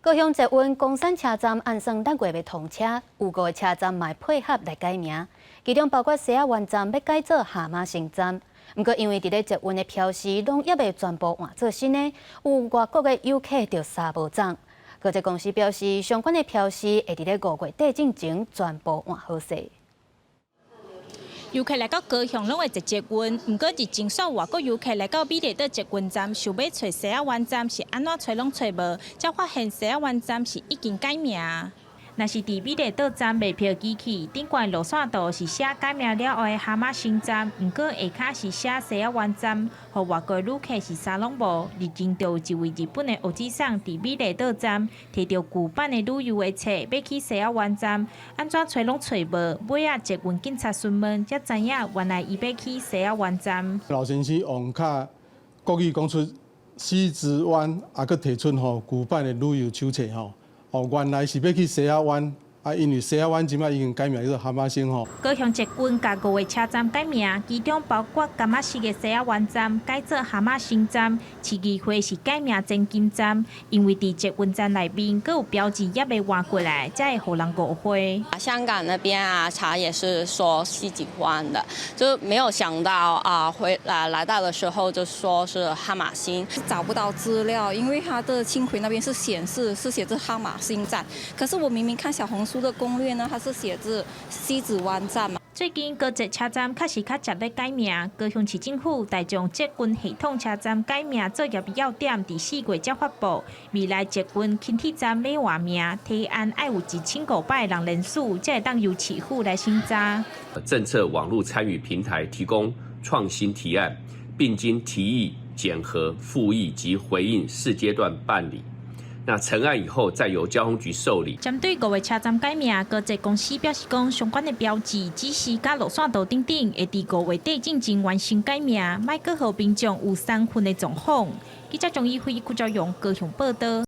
高雄捷运公山车站按算6月要通车，有5个车站嘛配合来改名，其中包括西仔湾站要改做蛤蟆新站。不过因为伫咧捷运的标示拢还未全部换做新的，有外国的游客就杀无涨。高捷公司表示，相关的标示会伫咧5月底之前全部换好势。 游客来到高雄拢会坐捷运，不过是真少外国游客来到美丽岛捷运站，想要找西仔湾站是安怎找拢找无，才发现西仔湾站是已经改名。若是伫美丽岛站卖票机器，顶悬路线图是写改名了后的蛤蟆新站，不过下骹是写西仔湾站，互外国旅客是啥拢无。日前就有一位日本的学生上伫美丽岛站，摕到旧版的旅游的册，要去西仔湾站，安怎找拢找无，尾仔捷运警察询问，才知影原来伊要去西仔湾站。老先生往卡国语讲出西子湾，啊，佮提出旧版的旅游手册原来是要去西仔湾，因为西仔湾即摆已经改名叫做蛤蟆星高雄捷运甲5个车站改名，其中包括柑仔市的西仔湾站改做蛤蟆新站，市议会是改名前金站，因为伫捷运站内面各有标志也未换过来，才会互人误会。香港那边查也是说西子湾的，就没有想到来到的时候就说是蛤蟆星，找不到资料，因为它的轻轨那边是写着蛤蟆星站，可是我明明看小红书的攻略呢，它是写着西子湾站嘛。最近高捷车站确实较接咧改名，高雄市政府大将捷运系统车站改名作业要点，伫4月才发布。未来捷运轻铁站要换名，提案要有1500人人数，才会当由市府来审查。政策网络参与平台提供创新提案，并经提议、检核、复议及回应4阶段办理。 那成案以后，再由交通局受理。针对5个车站改名，高捷公司表示讲，相关的标志、指示甲路线图等等，会伫5月底进行完成改名，莫阁互民众有3分的状况。记者张一辉、顾兆勇高雄报道。